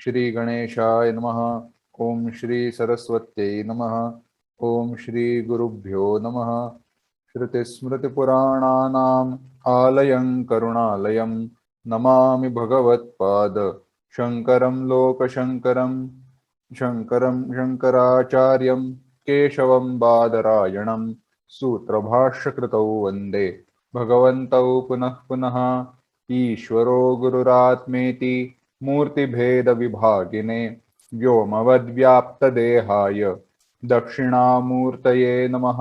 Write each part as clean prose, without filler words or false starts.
श्री गणेशाय नमः। ओम श्री सरस्वत्यै नमः। ओम श्री गुरुभ्यो नमः। श्रुतिस्मृतिपुराणानाम् आलयं करुणालयं नमामि भगवत्पाद शङ्करं लोकशङ्करं शङ्करं शङ्कराचार्यं केशवं बादरायणं सूत्रभाष्यकृतौ वन्दे भगवन्तौ पुनः पुनः। ईश्वरो गुरुरात्मेति मूर्तिभेदविभागिने व्योमवद्व्याप्तदेहाय दक्षिणामूर्तये नमः।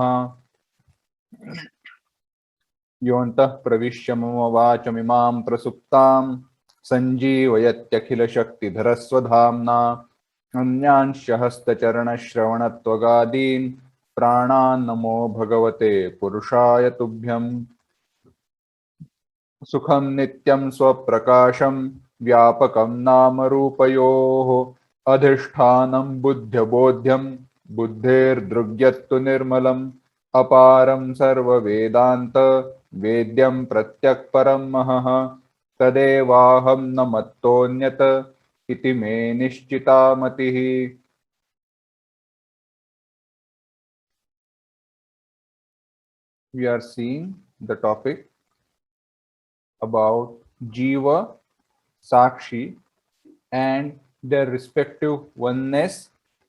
योऽन्तः प्रविश्य मम वाचमिमां प्रसुप्तां सञ्जीवयत्यखिलशक्तिधरस्वधाम्ना अन्यांश्च हस्तचरणश्रवणत्वगादीन् प्राणान् नमो भगवते पुरुषाय तुभ्यं। सुखं नित्यं स्वप्रकाशं व्यापकं नामरूपयोः अधिष्ठानं बुद्ध्यबोध्यं बुद्धेर्दृग्यत्तु निर्मलम् अपारं सर्ववेदान्त वेद्यं प्रत्यक्परं महः तदेवाहं न मत्तोऽन्यत् इति मे निश्चिता मतिः। We are seeing the topic about Jiva, Sakshi and their respective oneness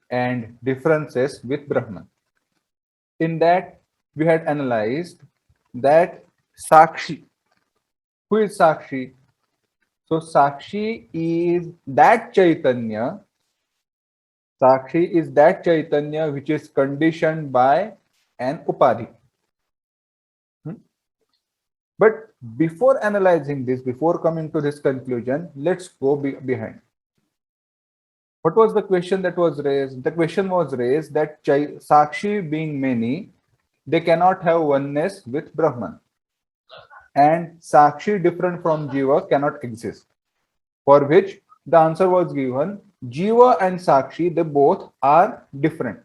and differences with Brahman. In that, we had analyzed that Sakshi. Who is Sakshi? So Sakshi is that Chaitanya. Sakshi is that Chaitanya which is conditioned by an Upadhi. But before analyzing this, before coming to this conclusion, let's go behind. What was the question that was raised? The question was raised that Sakshi being many, they cannot have oneness with Brahman. And Sakshi different from Jiva cannot exist. For which the answer was given, Jiva and Sakshi, they both are different.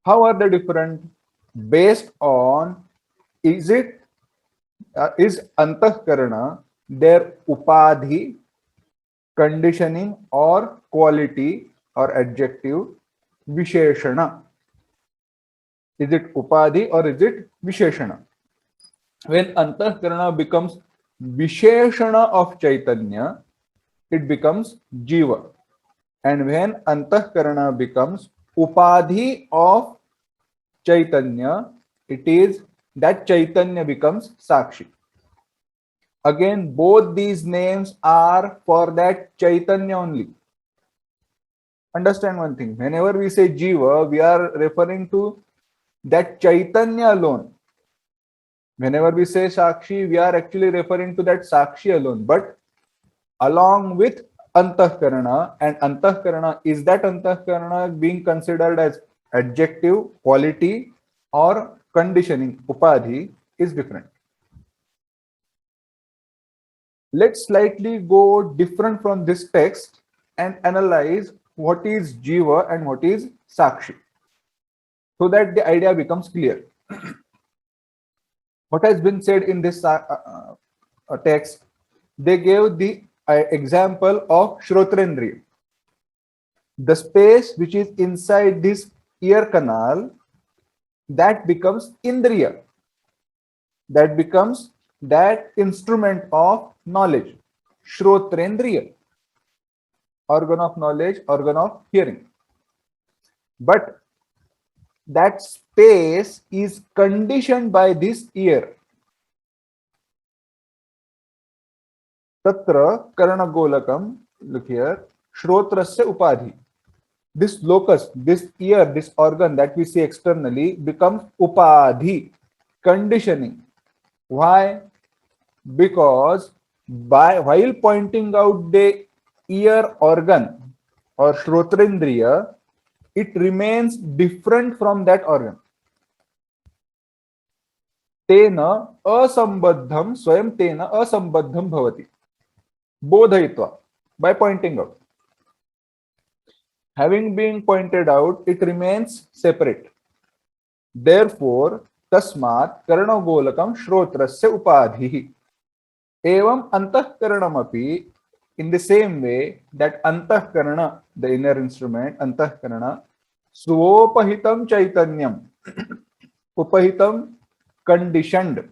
How are they different? Based on, is Antahkarana their Upadhi, conditioning or quality or adjective, Visheshana? Is it Upadhi or is it Visheshana? When Antahkarana becomes Visheshana of Chaitanya, it becomes Jiva. And when Antahkarana becomes Upadhi of Chaitanya, it is that Chaitanya becomes Sakshi. Again, both these names are for that Chaitanya only. Understand one thing, whenever we say Jiva, we are referring to that Chaitanya alone. Whenever we say Sakshi, we are actually referring to that Sakshi alone, but along with Antahkarana, and Antahkarana, is that Antahkarana being considered as adjective, quality or conditioning, Upadhi, is different. Let's slightly go different from this text and analyze what is Jiva and what is Sakshi, so that the idea becomes clear. What has been said in this text, they gave the example of Shrotrendriya. The space which is inside this ear canal, that becomes Indriya. That becomes that instrument of knowledge, Shrotrendriya, organ of knowledge, organ of hearing. But that space is conditioned by this ear. Tatra karana golakam, look here, Shrotrasya Upadhi. This locus, this ear, this organ that we see externally becomes Upadhi, conditioning. Why? Because while pointing out the ear organ or Shrotrendriya, it remains different from that organ. Tena asambadham swayam tena asambadham bhavati. Bodhayitva, by pointing out. Having been pointed out, it remains separate. Therefore, tasmat karanagolakam shrotrasya upadhi. Evam antahkaranamapi in the same way that antahkarana, the inner instrument, antahkarana, svopahitam chaitanyam, upahitam, conditioned,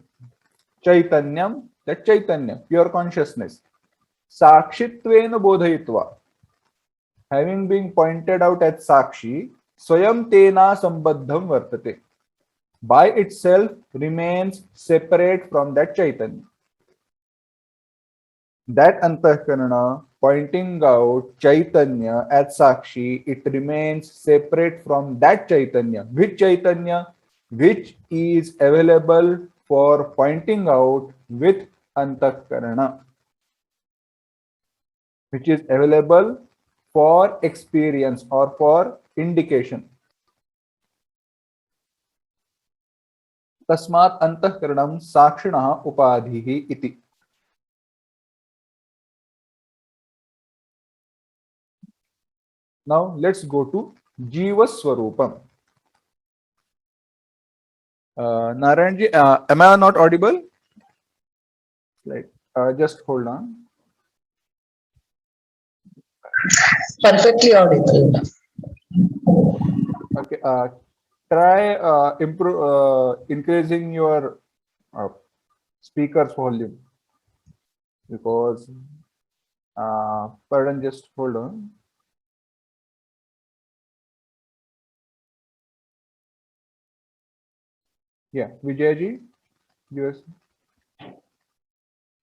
chaitanyam, that chaitanya, pure consciousness, sakshitvena bodhayitva, having been pointed out as sakshi, swayam tena sambaddham vartate, by itself remains separate from that chaitanya. That antahkarana pointing out chaitanya as sakshi, it remains separate from that chaitanya. Which chaitanya? Which is available for pointing out with antahkarana, which is available for experience or for indication. Tasmat antahkaranam sakshinah upadhihi iti. Now let's go to Jiva Swarupam. Narayanji, am I not audible? Like, just hold on. Perfectly audible. Okay. Try increasing your speaker's volume, because pardon, just hold on. Yeah, Vijayji, yes.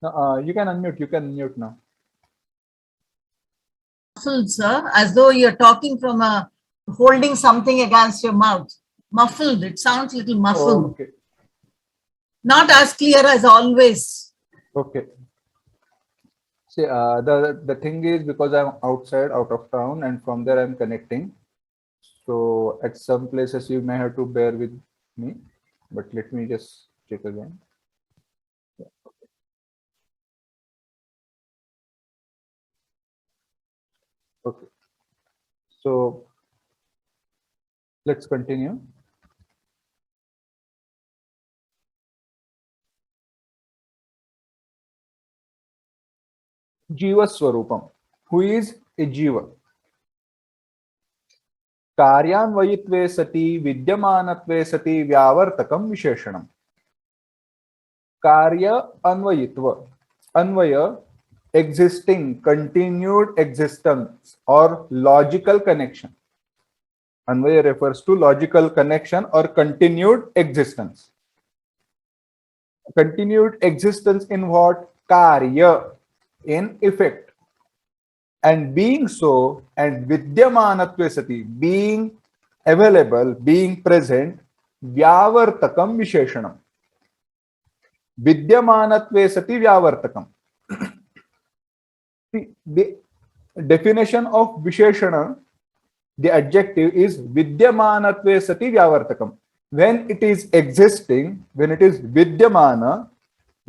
No, you can unmute. You can mute now. Muffled, sir, as though you're talking from a holding something against your mouth. Muffled. It sounds a little muffled. Okay. Not as clear as always. Okay. See, the thing is, because I'm outside, out of town, and from there I'm connecting. So at some places you may have to bear with me, but let me just check again. Yeah. Okay. So let's continue. Jiva Swarupam. Who is a Jiva? कार्यान्वयित्वे सति विद्यमानत्वे सति व्यावर्तकम विशेषणम. कार्य अन्वयित्व, अन्वय, existing, continued existence or logical connection. Anvaya refers to logical connection or continued existence. Continued existence in what? Karya, in effect. And being so, and vidyamanatve sati, being available, being present, vyavartakam visheshanam. Vidyamanatve sati vyavartakam. The definition of visheshana, the adjective is vidyamanatve sati vyavartakam. When it is existing, when it is vidyamana,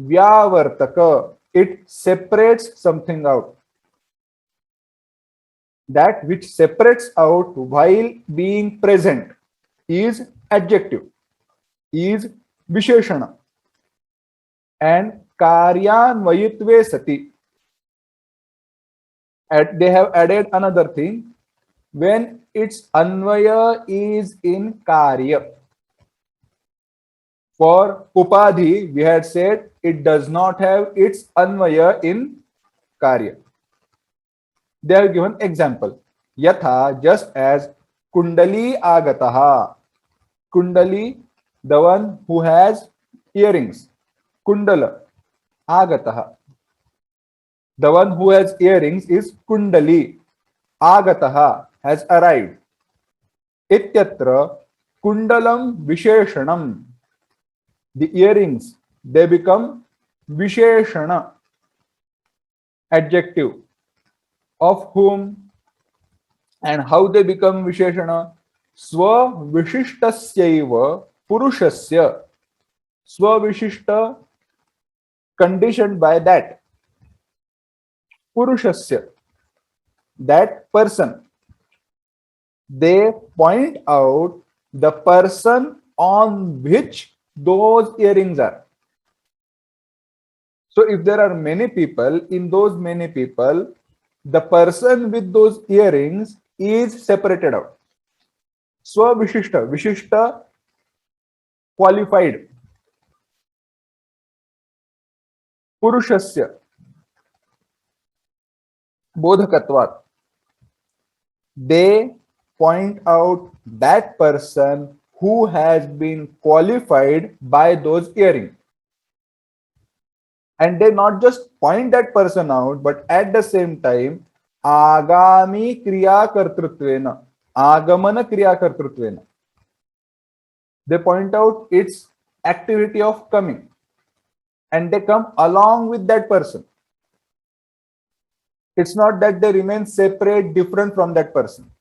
vyavartaka, it separates something out. That which separates out while being present is adjective, is visheshana. And karyanvayitve sati, they have added another thing, when its anvaya is in karya. For upadhi, we had said it does not have its anvaya in karya. They have given example. Yatha, just as kundali agataha. Kundali, the one who has earrings. Kundala agataha. The one who has earrings is kundali. Agataha, has arrived. Ityatra kundalam visheshanam. The earrings, they become visheshana, adjective. Of whom and how they become visheshana? Swa vishishtasyaiva purushasya. Swa vishishta, conditioned by that. Purushasya, that person. They point out the person on which those earrings are. So if there are many people, in those many people, the person with those earrings is separated out. Svavishishta, Vishishta, qualified. Purushasya, bodhakatvat. They point out that person who has been qualified by those earrings. And they not just point that person out, but at the same time, agami kriya kartrutvena, agamana kriya kartrutvena. They point out its activity of coming, and they come along with that person. It's not that they remain separate, different from that person.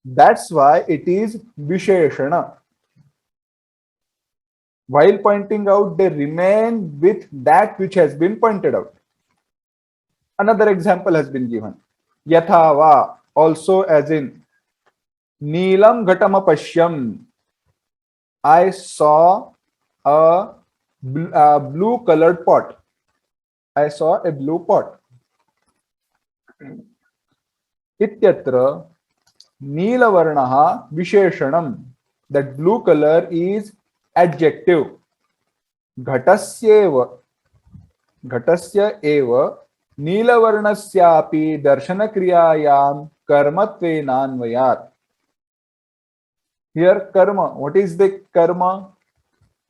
That's why it is Visheshana. While pointing out, they remain with that which has been pointed out. Another example has been given. Yathava, also as in Neelam Ghatamapashyam. I saw a blue colored pot. I saw a blue pot. Ityatra Neelavarnaha Visheshanam. That blue color is adjective. Ghatasya eva Neelavarnasyapi darshanakriyayaam karmatvenanvayat. Here karma, what is the karma?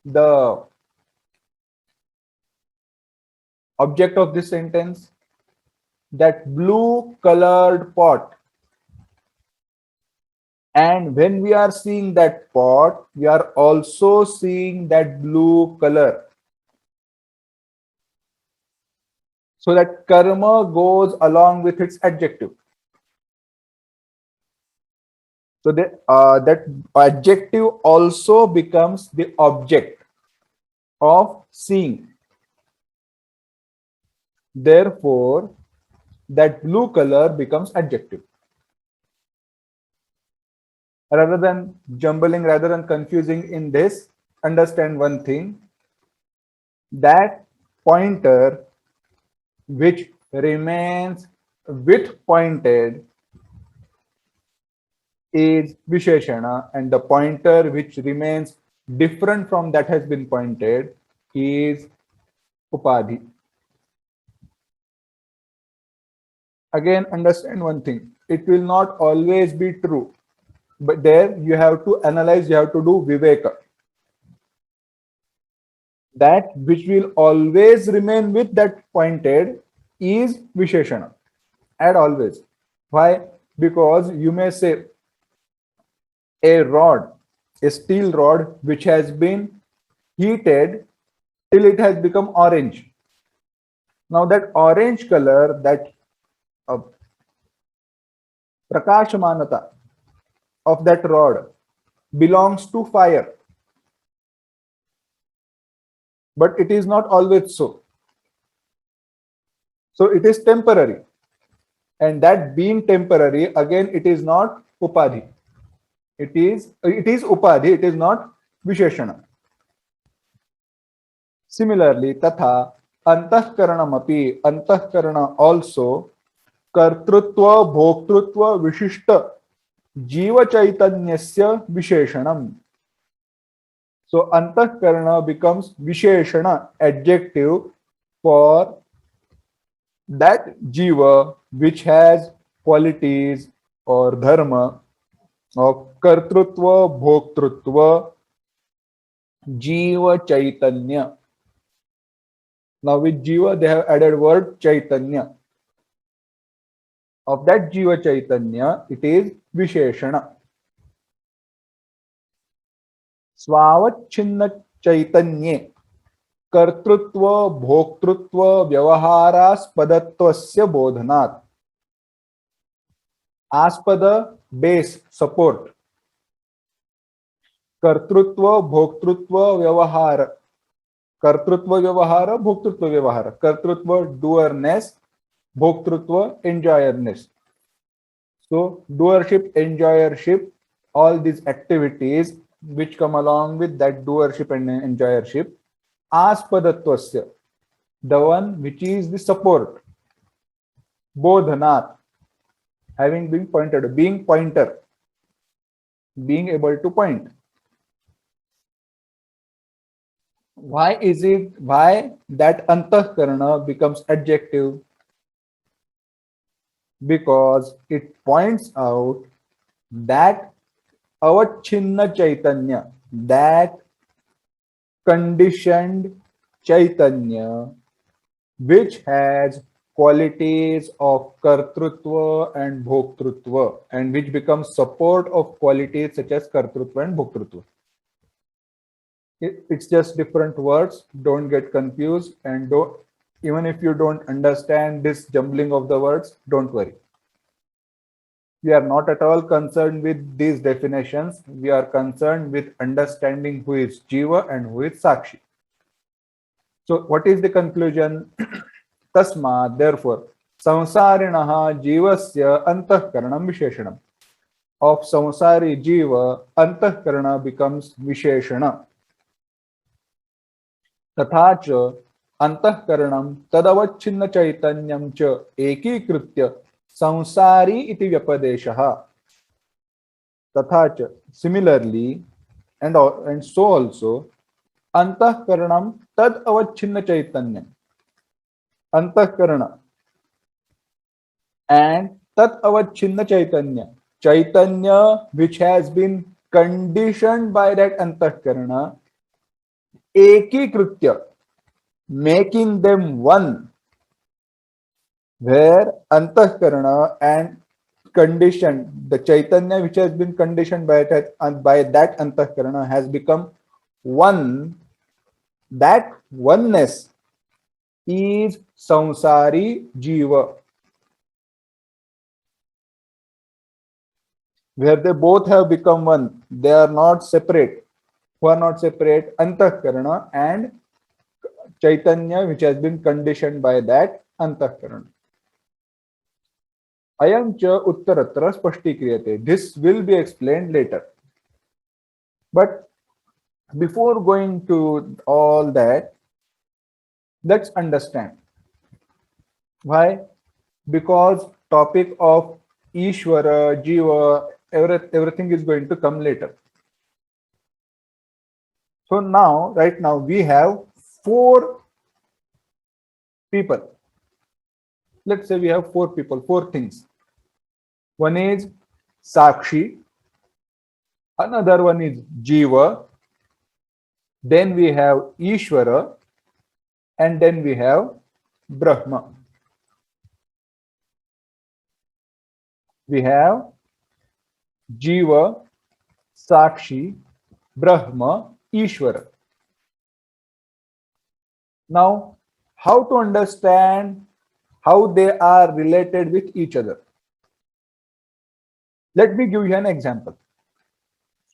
The object of this sentence, that blue colored pot. And when we are seeing that pot, we are also seeing that blue color. So that karma goes along with its adjective. So that adjective also becomes the object of seeing. Therefore, that blue color becomes adjective. Rather than jumbling, rather than confusing in this, understand one thing. That pointer which remains with pointed is Visheshana, and the pointer which remains different from that has been pointed is Upadhi. Again, understand one thing. It will not always be true. But there you have to analyze, you have to do Viveka. That which will always remain with that pointed is Visheshana. And always. Why? Because you may say a rod, a steel rod which has been heated till it has become orange. Now that orange color, that prakashamanata of that rod belongs to fire. But it is not always so. So it is temporary. And that being temporary, again, it is not Upadhi. It is Upadhi, it is not Visheshana. Similarly, Tatha Antahkaranamapi, Antahkarana also Kartrutva Bhoktrutva Vishishta Jiva Chaitanyasya Visheshanam. So Antahkarana becomes Visheshana, adjective for that Jiva which has qualities or dharma of Kartrutva, Bhoktrutva, Jiva Chaitanya. Now with Jiva they have added word Chaitanya. Of that Jiva Chaitanya, it is Visheshana. Swavachinna Chaitanye Kartrutva Bhoktrutva Vyavaharaspadatvasya Bodhanat. Aspada, base, support. Kartrutva Bhoktrutva Vyavahara. Kartrutva Vyavahara, Bhoktrutva Vyavahara. Kartrutva, doerness. Bhoktrutva, enjoyerness. So, doership, enjoyership, all these activities which come along with that doership and enjoyership. Aspadatvasya, the one which is the support. bodhanat, having been pointed, being pointer, being able to point. Why is it, why that antahkarana becomes adjective? Because it points out that avachinna chaitanya, that conditioned chaitanya, which has qualities of kartrutva and bhoktrutva, and which becomes support of qualities such as kartrutva and bhoktrutva. It's just different words. Don't get confused, and don't, even if you don't understand this jumbling of the words, don't worry. We are not at all concerned with these definitions. We are concerned with understanding who is Jiva and who is Sakshi. So what is the conclusion? Tasma, therefore, samsarinaha jivasya antahkaranam visheshanam. Of samsari jiva, antahkarana becomes visheshana. तथा च अंतःकरणं तदवच्छिन्न चैतन्यं च एकीकृत्य संसारी इति व्यपदेशः. तथा च, similarly, and so also, अंतःकरणं तद अवच्छिन्न चैतन्यम, अंतःकरण and tat avachinna chaitanya, chaitanya which has been conditioned by that antahkarana, ekikritya, making them one, where antahkarana and conditioned, the chaitanya which has been conditioned by that antahkarana has become one. That oneness is samsari jiva, where they both have become one. They are not separate. Who are not separate? Antahkarana and Chaitanya, which has been conditioned by that Antahkarana. Ayam cha uttaratra spashtikriyate. This will be explained later. But before going to all that, let's understand. Why? Because topic of Ishvara, Jiva, everything is going to come later. So now, right now, we have 4 people. Let's say we have 4 people, 4 things. One is Sakshi, another one is Jiva, then we have Ishvara, and then we have Brahma. We have Jiva, Sakshi, Brahma, Ishvara. Now, how to understand how they are related with each other? Let me give you an example.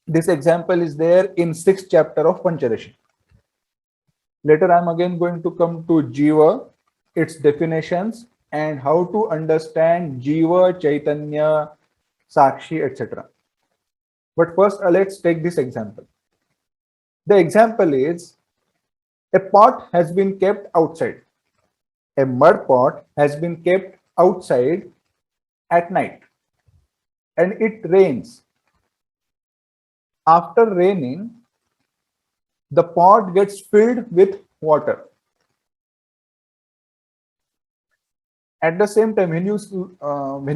This example is there in 6th chapter of Panchadashi. Later, I am again going to come to Jiva, its definitions, and how to understand Jiva, Chaitanya, Sakshi, etc. But first, let's take this example. The example is, a pot has been kept outside. A mud pot has been kept outside at night, and it rains. After raining, the pot gets filled with water. At the same time, when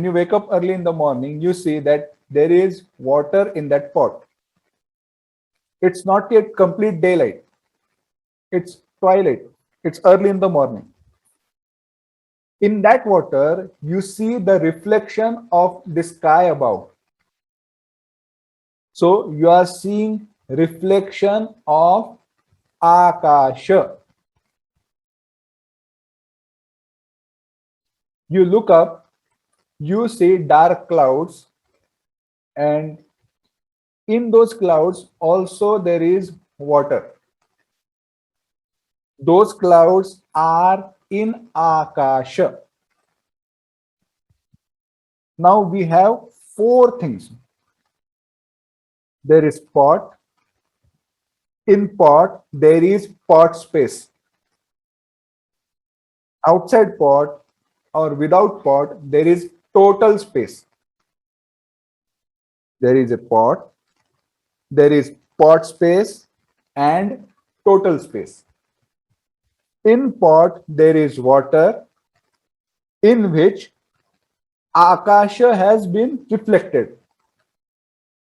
you wake up early in the morning, you see that there is water in that pot. It's not yet complete daylight. It's twilight. It's early in the morning. In that water, you see the reflection of the sky above. So you are seeing reflection of Akasha. You look up, you see dark clouds, and in those clouds also there is water. Those clouds are in Akasha. Now we have 4 things. There is pot. In pot, there is pot space. Outside pot, or without pot, there is total space. There is a pot, there is pot space and total space. In pot, there is water in which Akasha has been reflected.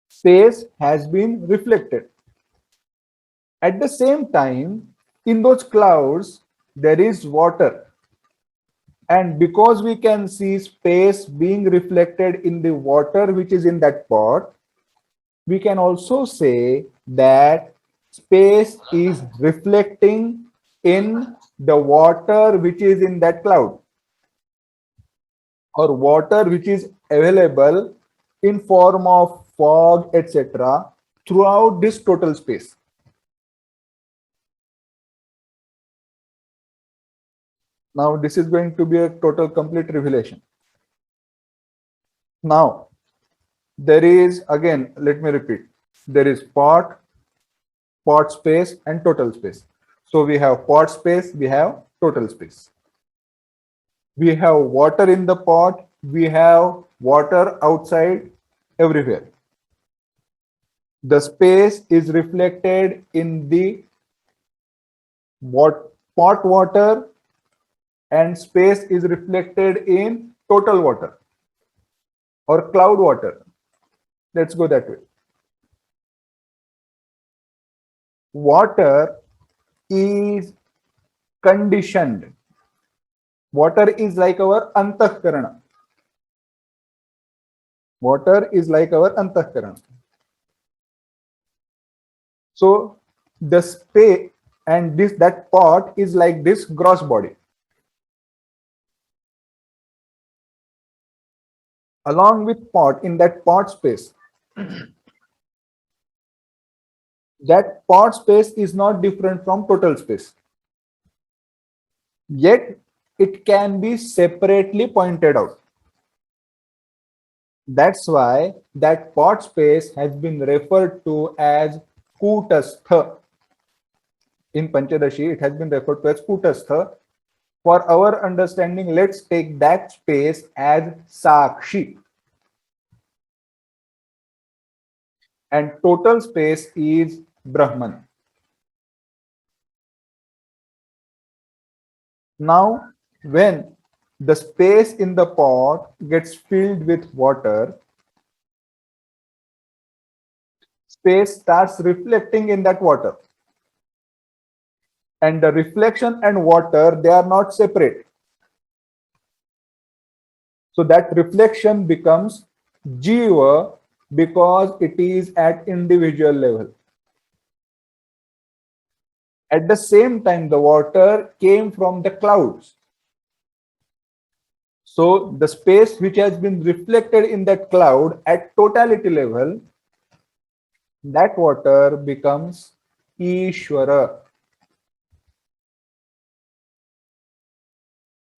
Space has been reflected. At the same time, in those clouds, there is water. And because we can see space being reflected in the water which is in that pot, we can also say that space is reflecting in the water which is in that cloud, or water which is available in form of fog, etc., throughout this total space. Now, this is going to be a total complete revelation. Now, there is, again, let me repeat, there is pot, pot space, and total space. So we have pot space, we have total space. We have water in the pot, we have water outside, everywhere. The space is reflected in the pot water, and space is reflected in total water or cloud water. Let's go that way. Water is conditioned. Water is like our antahkarana. Water is like our antahkarana. So the space and that pot is like this gross body. Along with pot, in that pot space, that pot space is not different from total space. Yet it can be separately pointed out. That's why that pot space has been referred to as Kutastha. In Panchadashi, it has been referred to as Kutastha. For our understanding, let's take that space as Sakshi. And total space is Brahman. Now, when the space in the pot gets filled with water, space starts reflecting in that water. And the reflection and water, they are not separate. So that reflection becomes Jiva because it is at individual level. At the same time, the water came from the clouds. So the space which has been reflected in that cloud at totality level, that water becomes Ishvara.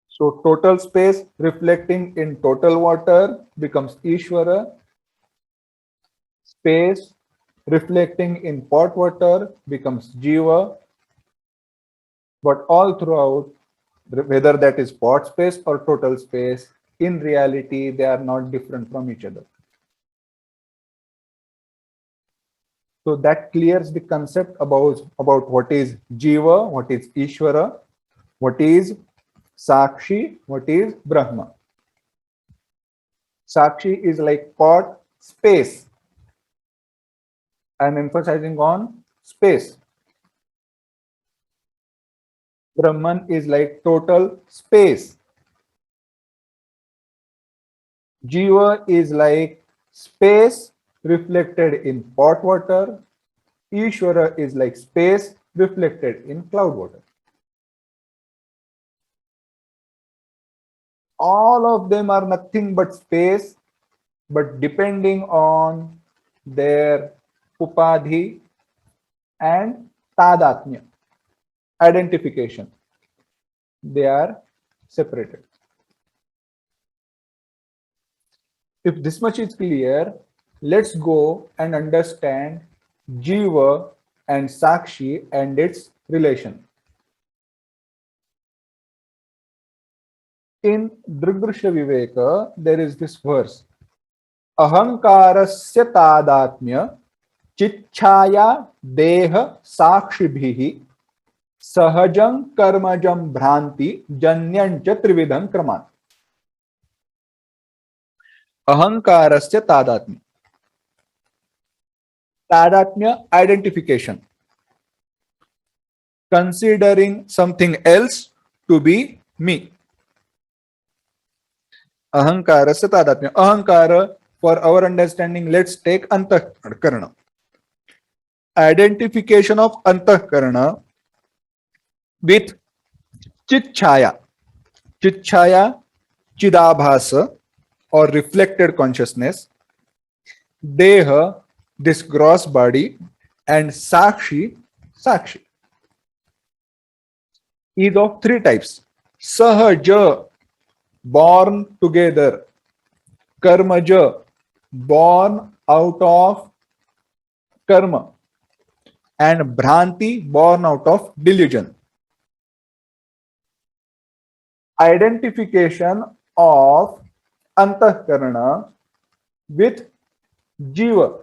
So total space reflecting in total water becomes Ishvara. Space reflecting in pot water becomes Jiva. But all throughout, whether that is pot space or total space, in reality, they are not different from each other. So that clears the concept about what is Jiva, what is Ishvara, what is Sakshi, what is Brahma. Sakshi is like pot space. I'm emphasizing on space. Brahman is like total space. Jiva is like space reflected in pot water. Ishvara is like space reflected in cloud water. All of them are nothing but space, but depending on their upadhi and tadatmya, identification, they are separated. If this much is clear, let's go and understand Jiva and Sakshi and its relation. in Drigdrishya Viveka, there is this verse. Ahankarasya tadatmya chichaya deha sakshibhihi sahajam karmajam bhranti janyancha trividham kraman. Ahankarasya tadatmya. Tadatmya, identification. Considering something else to be me. Ahankarasya tadatmya. Ahankara, for our understanding, let's take antahkarana. Identification of antahkarana with chitchaya. Chitchaya, chidabhasa or reflected consciousness. Deha, this gross body, and sakshi, sakshi, is of three types. Sahaja, born together. Karmaja, born out of karma. And bhranti, born out of delusion. Identification of antahkarana with jiva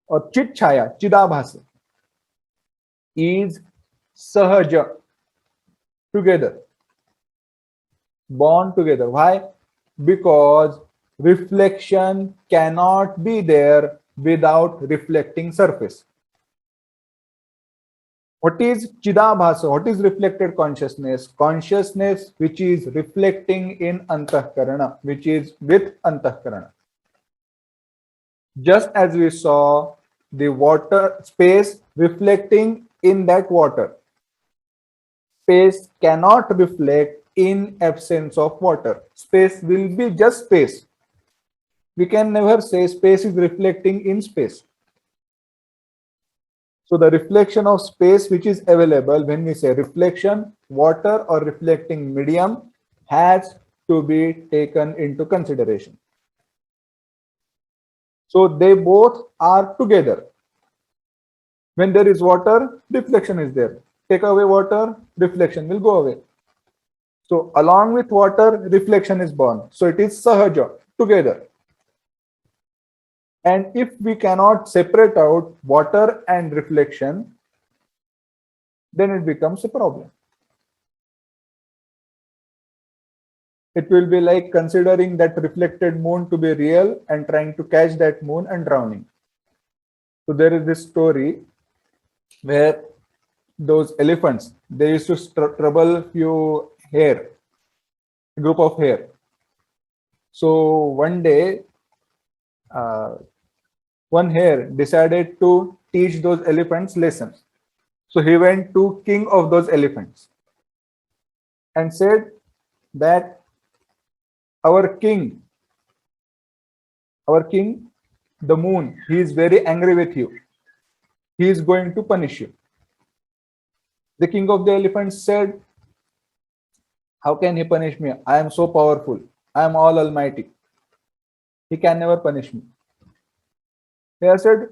or chitchaya, chidabhasa, is sahaja, together, born together. Why? Because reflection cannot be there without reflecting surface. What is chidabhasa? What is reflected consciousness? Consciousness which is reflecting in antahkarana, which is with antahkarana. Just as we saw the water space reflecting in that water. Space cannot reflect in absence of water. Space will be just space. We can never say space is reflecting in space. So the reflection of space which is available, when we say reflection, water or reflecting medium has to be taken into consideration. So they both are together. When there is water, reflection is there. Take away water, reflection will go away. So along with water, reflection is born. So it is sahaja, together. And if we cannot separate out water and reflection, then it becomes a problem. It will be like considering that reflected moon to be real and trying to catch that moon and drowning. So there is this story where those elephants, they used to trouble few hare, a group of hare. So one day, one hare decided to teach those elephants lessons. So he went to king of those elephants and said that our king, the moon, he is very angry with you. He is going to punish you. The king of the elephants said, how can he punish me? I am so powerful. I am all almighty. He can never punish me. He said,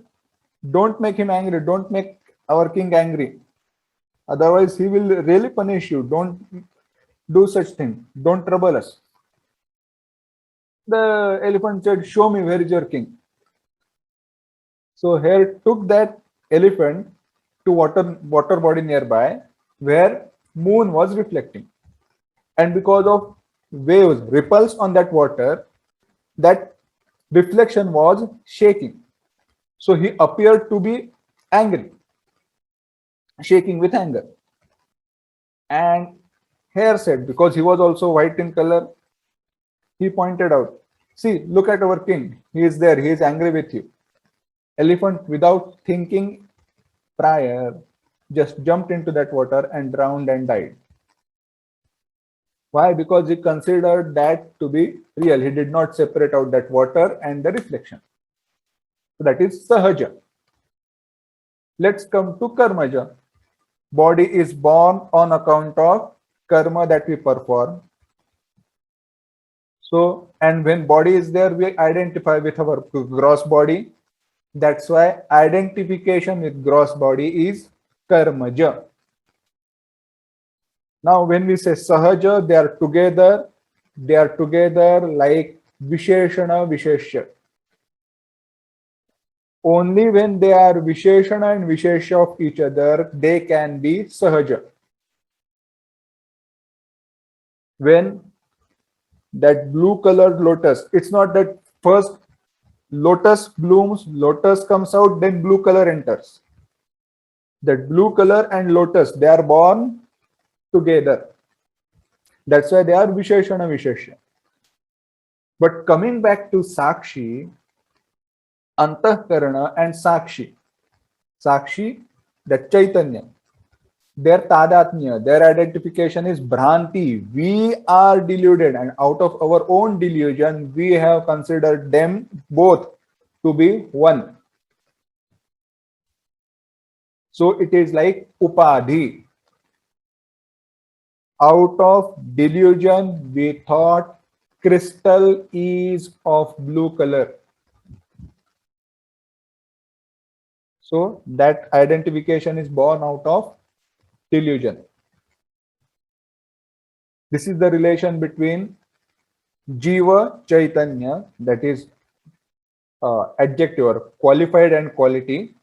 don't make him angry. Don't make our king angry. Otherwise, he will really punish you. Don't do such thing. Don't trouble us. The elephant said, show me where is your king. So hare took that elephant to water body nearby where moon was reflecting. And because of waves, ripples on that water, that reflection was shaking. So he appeared to be angry, shaking with anger. And hare said, because he was also white in color, he pointed out, see, look at our king. He is there. He is angry with you. Elephant, without thinking prior, just jumped into that water and drowned and died. Why? Because he considered that to be real. He did not separate out that water and the reflection. So that is sahaja. Let's come to karmaja. Body is born on account of karma that we perform. So, and when body is there, we identify with our gross body. That's why identification with gross body is karmaja. Now, when we say sahaja, they are together. They are together like visheshana, visheshya. Only when they are visheshana and visheshya of each other, they can be sahaja. When that blue colored lotus, it's not that first lotus blooms, lotus comes out, then blue color enters. That blue color and lotus, they are born together. That's why they are visheshana, visheshya. But coming back to sakshi, antahkarana and sakshi. Sakshi, that chaitanya, their tadatnya, their identification is bhranti. We are deluded, and out of our own delusion, we have considered them both to be one. So it is like upadhi. Out of delusion, we thought crystal is of blue color. So that identification is born out of delusion. This is the relation between Jiva, Chaitanya, that is adjective or qualified and quality,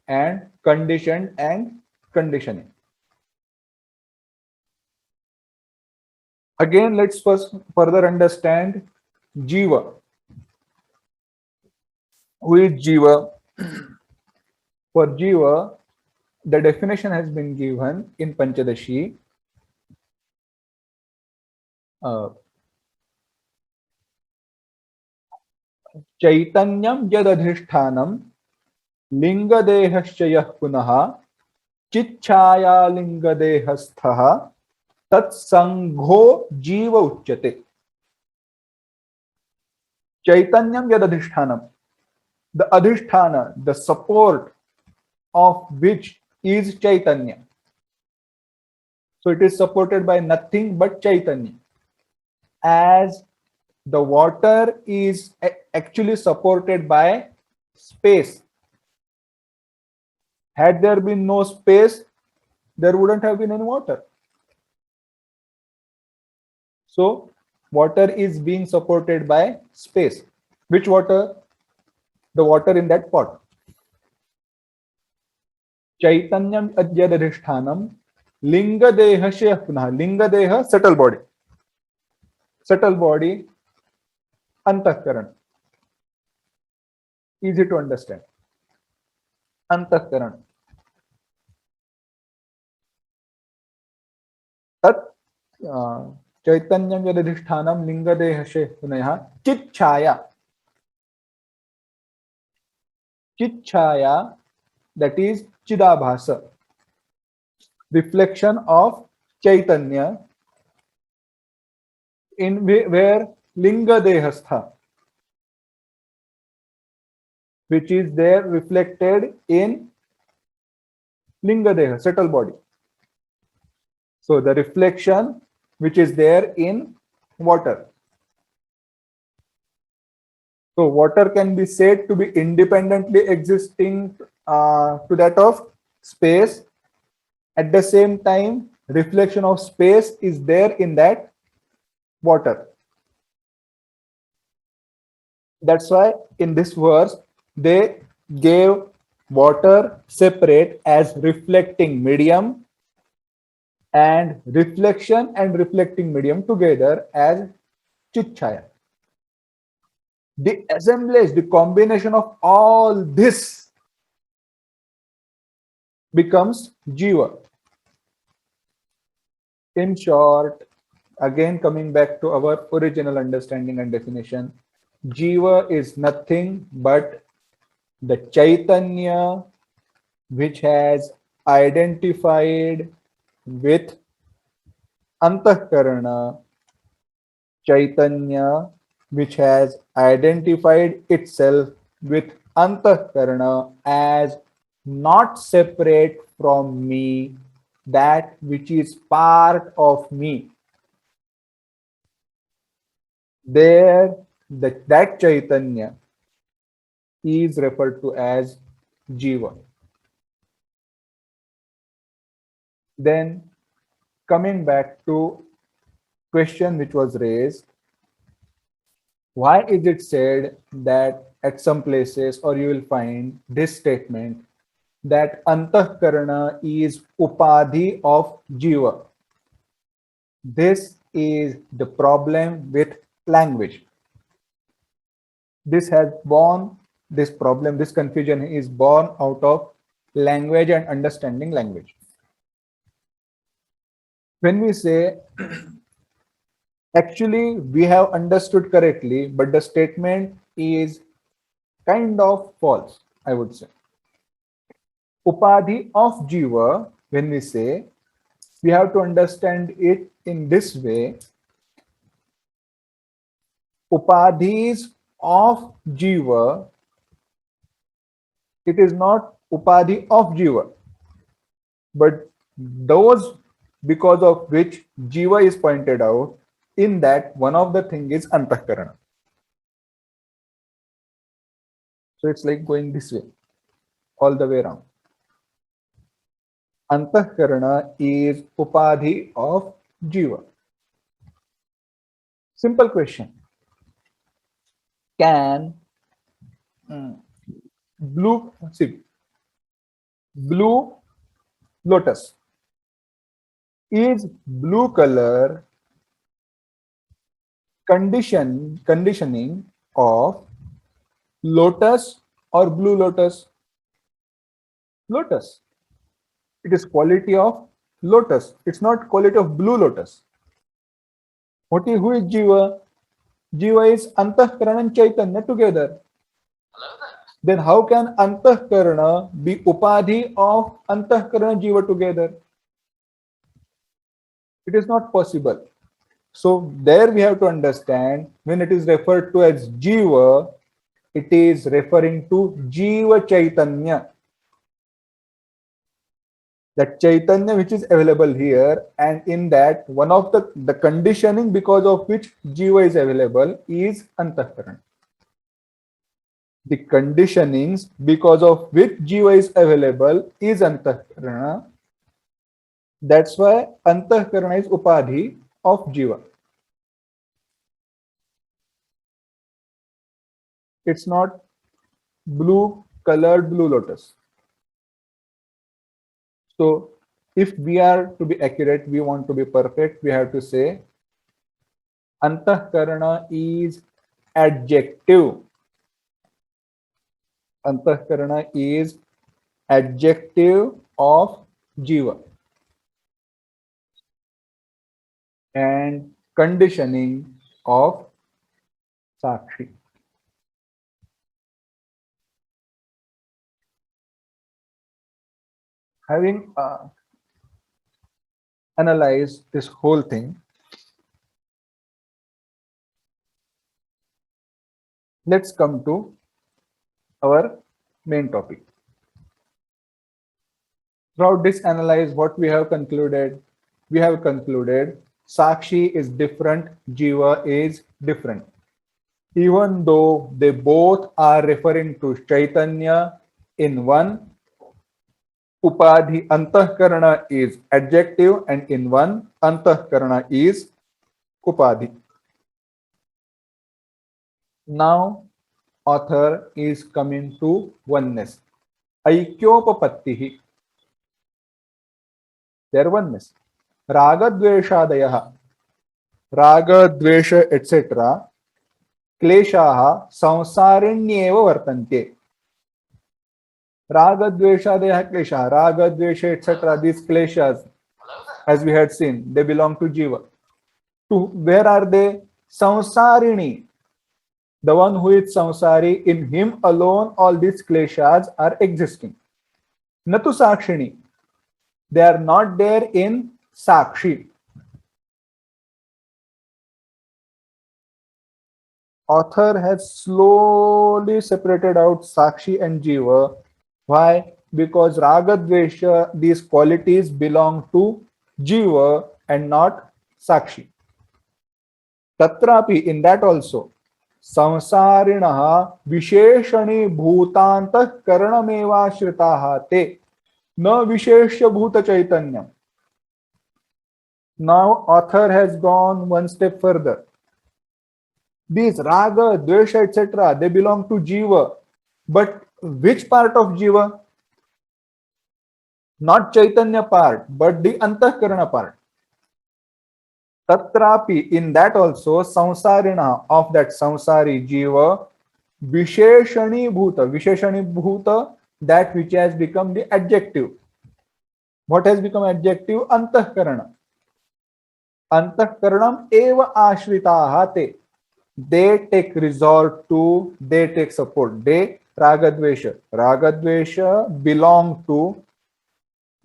and conditioned and conditioning. Again, let's first further understand Jiva. Who is Jiva? For Jiva, the definition has been given in Panchadashi. Chaitanyam yadadhishtanam lingadehasya yah punaha chichaya lingadehasthaha tat sangho jiva uchyate. Chaitanyam yadadhishtanam, the adhisthana, the support of which is Chaitanya. So it is supported by nothing but Chaitanya. As the water is actually supported by space. Had there been no space, there wouldn't have been any water. So water is being supported by space. Which water? The water in that pot. Chaitanyam adyadadhishtanam linga dehasya punah. Linga deha, subtle body. Subtle body, antahkaran. Easy to understand. Antahkaran. Tat Chaitanyam yadadhishtanam linga dehasya punah chichaya. Chichaya, that is Chidabhasa, reflection of Chaitanya, in where Linga Dehastha, which is there reflected in Linga Deha, subtle body. So the reflection which is there in water. So water can be said to be independently existing to that of space. At the same time, reflection of space is there in that water. That's why in this verse, they gave water separate as reflecting medium and reflection and reflecting medium together as chichaya. The assemblage, the combination of all this becomes jiva. In short, again coming back to our original understanding and definition, jiva is nothing but the Chaitanya which has identified with antahkarana, Chaitanya which has identified itself with antahkarana as not separate from me, that which is part of me. There, that Chaitanya is referred to as Jiva. Then coming back to question which was raised, why is it said that at some places, or you will find this statement, that antahkarana is upadhi of jiva? This is the problem with language. This problem, this confusion is born out of language and understanding language. When we say, actually we have understood correctly, but the statement is kind of false, I would say. Upadhi of jiva, when we say, we have to understand it in this way. Upadhis of jiva, it is not upadhi of jiva, but those because of which jiva is pointed out, in that one of the thing is antahkarana. So it's like going this way, all the way around. Antahkarana is upadhi of jiva. Simple question. Can blue lotus, is blue color conditioning of lotus or blue lotus? Lotus. It is quality of lotus. It's not quality of blue lotus. Who is jiva? Jiva is antahkarana and chaitanya together. Then how can antahkarana be upadhi of antahkarana jiva together? It is not possible. So there we have to understand, when it is referred to as jiva, it is referring to jiva chaitanya. That chaitanya which is available here, and in that one of the conditioning because of which jiva is available is antahkarana. The conditionings because of which jiva is available is antahkarana. That's why antahkarana is upadhi of jiva. It's not blue colored blue lotus. So if we are to be accurate, we want to be perfect, we have to say antahkarana is adjective. Antahkarana is adjective of jiva and conditioning of sakshi. Having analyzed this whole thing, let's come to our main topic. Throughout this analyze, what we have concluded? We have concluded sakshi is different, jiva is different. Even though they both are referring to chaitanya in one, upadhi antahkarana is adjective, and in one antahkarana is upadhi. Now author is coming to oneness. Aikyopapattihi. Their oneness. Ragadveshadayaha. Raga, dvesha, etc. Kleshaha samsarinyeva vartante. Raga, dveshadayaha kleshaha. Raga, dvesha, etc. These kleshas, as we had seen, they belong to jiva. To where are they? Samsarini. The one who is samsari, in him alone all these kleshas are existing. Natu sakshini. They are not there in sakshi. Author has slowly separated out sakshi and jiva. Why? Because raga, dvesha, these qualities belong to jiva and not sakshi. Tatrapi, in that also, samsarinaha visheshani bhutantah karanameva shritaha te na vishesha bhuta chaitanyam. Now author has gone one step further. These raga, dvesha, etc., they belong to jiva. But which part of jiva? Not Chaitanya part, but the antahkarana part. Tatrapi, in that also, samsarina, of that samsari jiva, visheshani bhuta, that which has become the adjective. What has become adjective? Antahkarana. Antahkaranam eva ashritaha te. They take resort to, they take support. They, ragadvesha. Ragadvesha belong to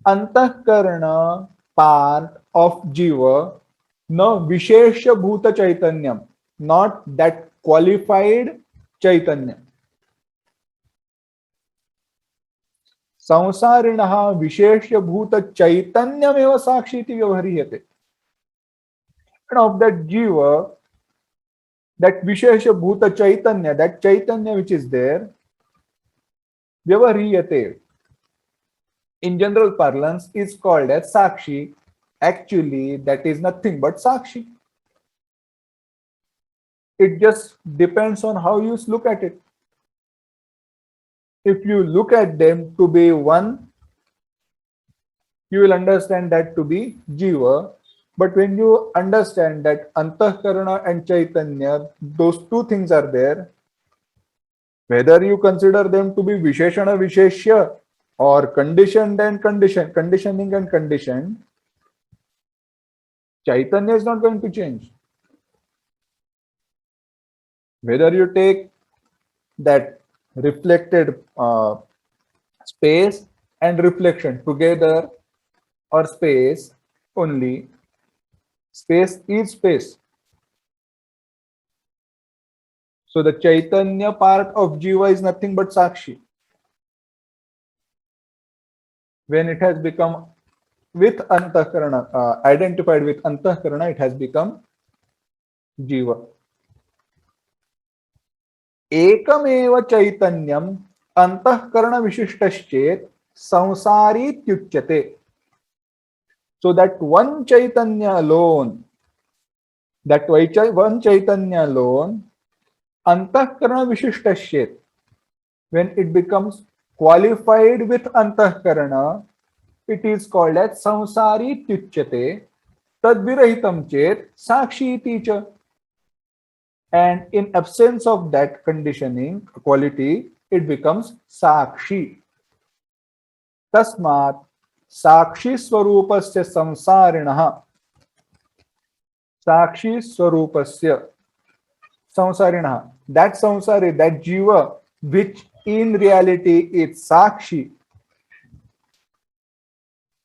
antahkarana part of jiva, no vishesha bhuta chaitanyam, not that qualified chaitanya. संसारिणः विशेषभूत चैतन्यमेव साक्षी इति व्यवह्रियते. And of that jiva, that visheshabhuta chaitanya, that chaitanya which is there, vyavahriyate, in general parlance, is called as sakshi. Actually, that is nothing but sakshi. It just depends on how you look at it. If you look at them to be one, you will understand that to be jiva. But when you understand that antahkarana and chaitanya, those two things are there, whether you consider them to be visheshana visheshya or conditioned and conditioning and conditioned, chaitanya is not going to change. Whether you take that reflected space and reflection together or space only, space is space. So the chaitanya part of jiva is nothing but sakshi. When it has become with antahkarana, identified with antahkarana, it has become jiva. Ekamev chaitanyam antahkarana vishishtaschet samsari tyuchyate. So that one chaitanya alone, antahkarana vishishtaschet, when it becomes qualified with antahkarana, it is called as samsari tyuchyate tadvirahitam chet sakshi iti cha. And in absence of that conditioning quality, it becomes sakshi. Tasmat sakshi swarupasya samsarinah. Sakshi swarupasya samsarinah. That samsari, that jiva, which in reality is sakshi.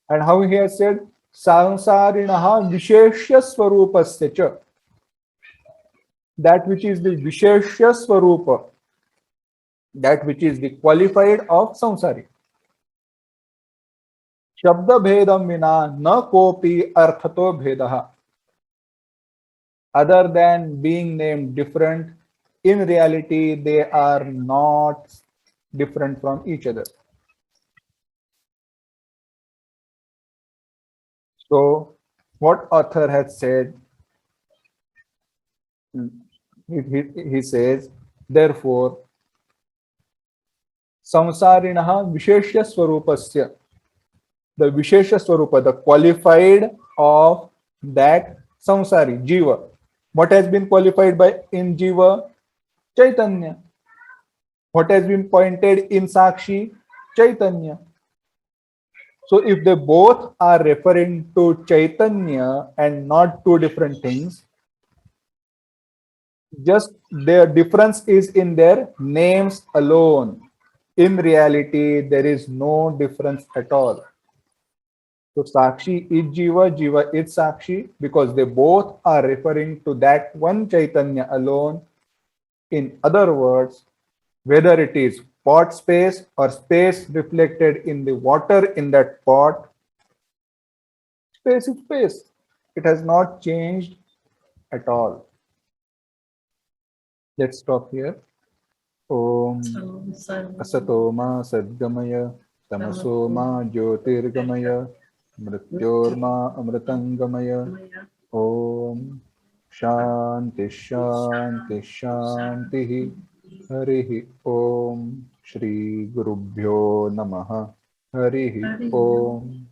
And how he has said, samsarinah visheshya swarupasya cha. That which is the visheshya swarupa, that which is the qualified of samsari. Shabda bhedam vina na kopi arthato bhedaha. Other than being named different, in reality they are not different from each other. So what author has said, he says, therefore, samsarinah visheshya swarupasya, the vishesha swarupa, the qualified of that samsari, jiva. What has been qualified by in jiva? Chaitanya. What has been pointed in sakshi? Chaitanya. So if they both are referring to Chaitanya and not two different things, just their difference is in their names alone. In reality, there is no difference at all. So Sakshi is Jiva, Jiva is Sakshi, because they both are referring to that one Chaitanya alone. In other words, whether it is pot space or space reflected in the water in that pot, space is space. It has not changed at all. Let's stop here. Om Asatoma Sadgamaya Tamasoma Jyotirgamaya मृत्योर्मा अमृतंगमय। Om Shanti शांति शांति। हरि ओम। श्री गुरुभ्यो नमः। हरि ओम।